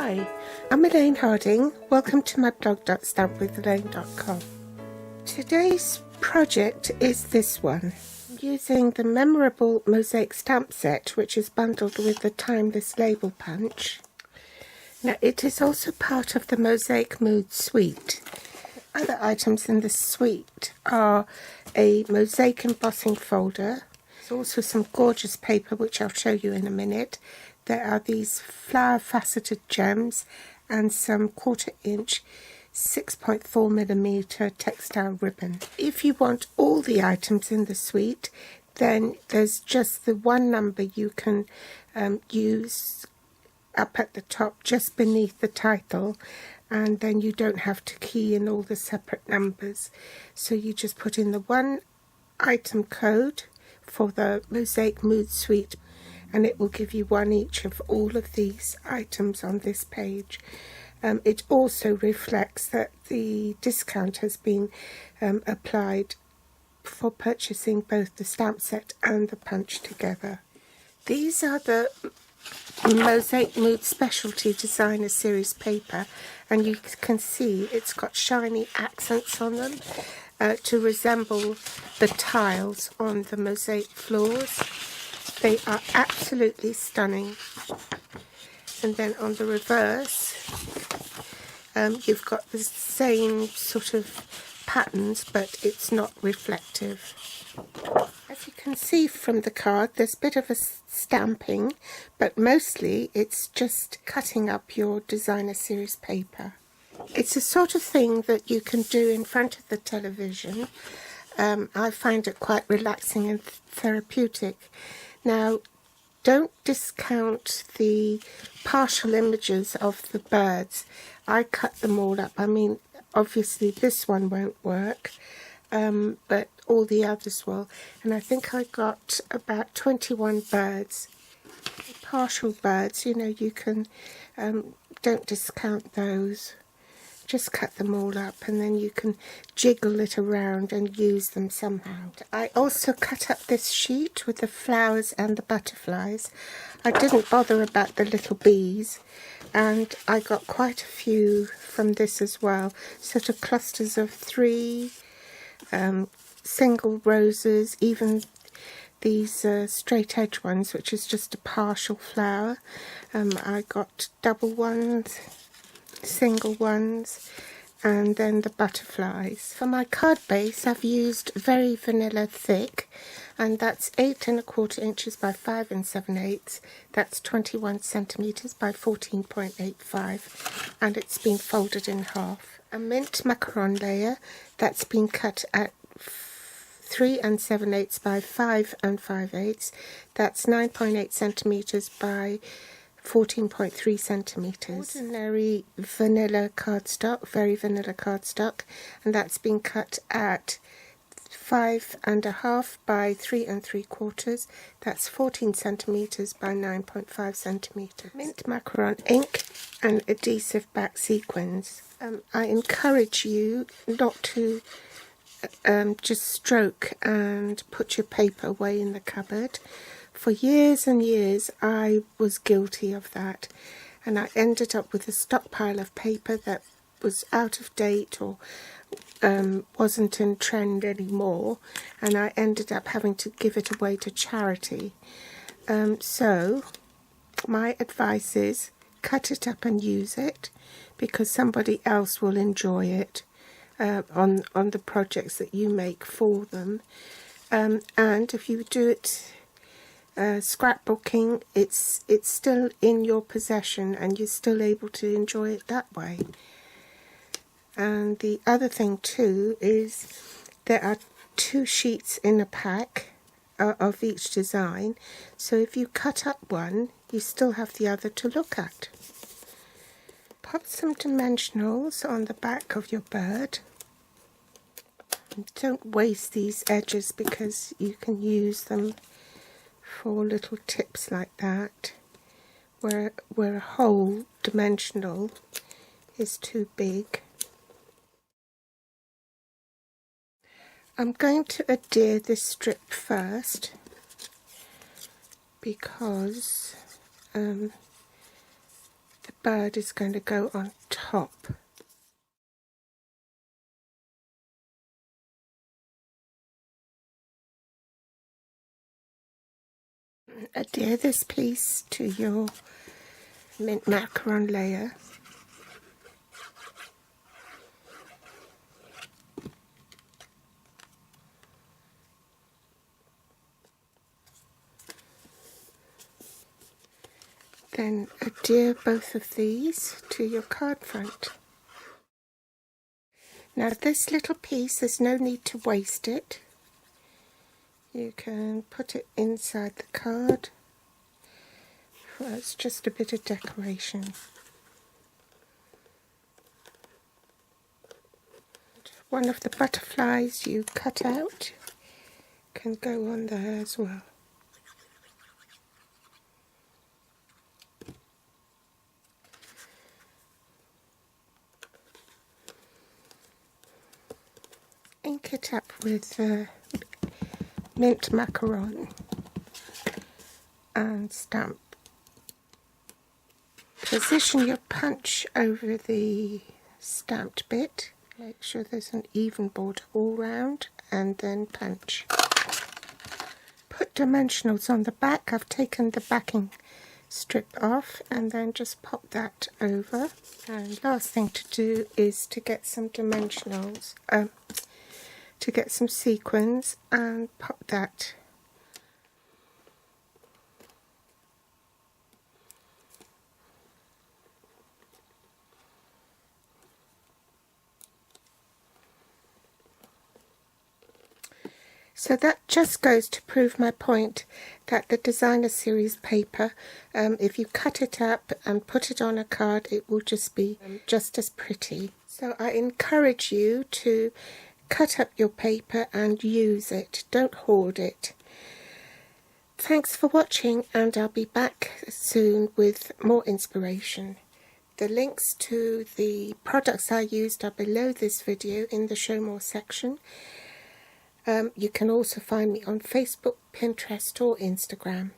Hi, I'm Elaine Harding. Welcome to my blog stampwithelaine.com. Today's project is this one. I'm using the memorable Mosaic stamp set, which is bundled with the timeless label punch. Now, it is also part of the Mosaic Mood suite. Other items in the suite are a mosaic embossing folder. There's also some gorgeous paper, which I'll show you in a minute. There are these flower faceted gems and some 1/4 inch 6.4mm textile ribbon. If you want all the items in the suite, then there's just the one number you can use up at the top just beneath the title, and then you don't have to key in all the separate numbers. So you just put in the one item code for the Mosaic Mood suite, and it will give you one each of all of these items on this page. It also reflects that the discount has been applied for purchasing both the stamp set and the punch together. These are the Mosaic Mood Specialty Designer Series paper, and you can see it's got shiny accents on them to resemble the tiles on the mosaic floors. They are absolutely stunning. And then on the reverse, you've got the same sort of patterns, but it's not reflective. As you can see from the card, there's a bit of a stamping, but mostly it's just cutting up your designer series paper. It's a sort of thing that you can do in front of the television. I find it quite relaxing and therapeutic. Now, don't discount the partial images of the birds. I cut them all up. I mean, obviously this one won't work, but all the others will. And I think I got about 21 birds. Partial birds, you know, you can, don't discount those. Just cut them all up, and then you can jiggle it around and use them somehow. I also cut up this sheet with the flowers and the butterflies. I didn't bother about the little bees, and I got quite a few from this as well. Sort of clusters of 3, single roses, even these straight edge ones, which is just a partial flower. I got double ones, single ones, and then the butterflies. For my card base, I've used very vanilla thick, and that's 8 1/4 inches by 5 7/8. That's 21 centimeters by 14.85, and it's been folded in half. A mint macaron layer that's been cut at 3 7/8 by 5 5/8. That's 9.8 centimeters by 14.3 centimeters. Ordinary vanilla cardstock, very vanilla cardstock, and that's been cut at 5 1/2 by 3 3/4. That's 14 centimeters by 9.5 centimeters. Mint macaron ink and adhesive back sequins. I encourage you not to just stroke and put your paper away in the cupboard. For years and years I was guilty of that, and I ended up with a stockpile of paper that was out of date or wasn't in trend anymore, and I ended up having to give it away to charity. So my advice is cut it up and use it, because somebody else will enjoy it on the projects that you make for them. And if you do it scrapbooking, it's still in your possession, and you're still able to enjoy it that way. And the other thing too is there are 2 sheets in a pack of each design, so if you cut up one, you still have the other to look at. Pop some dimensionals on the back of your bird. Don't waste these edges, because you can use them for little tips like that, where a whole dimensional is too big. I'm going to adhere this strip first, because the bird is going to go on top. Adhere this piece to your mint macaron layer. Then adhere both of these to your card front. Now this little piece, there's no need to waste it. You can put it inside the card. Well, it's just a bit of decoration. One of the butterflies you cut out can go on there as well. Ink it up with mint macaron and stamp. Position your punch over the stamped bit. Make sure there's an even border all round, and then punch. Put dimensionals on the back. I've taken the backing strip off and then just pop that over. And last thing to do is to get some dimensionals, to get some sequins and pop that. So that just goes to prove my point that the designer series paper, if you cut it up and put it on a card, it will just be just as pretty. So I encourage you to cut up your paper and use it. Don't hoard it. Thanks for watching, and I'll be back soon with more inspiration. The links to the products I used are below this video in the Show More section. You can also find me on Facebook, Pinterest or Instagram.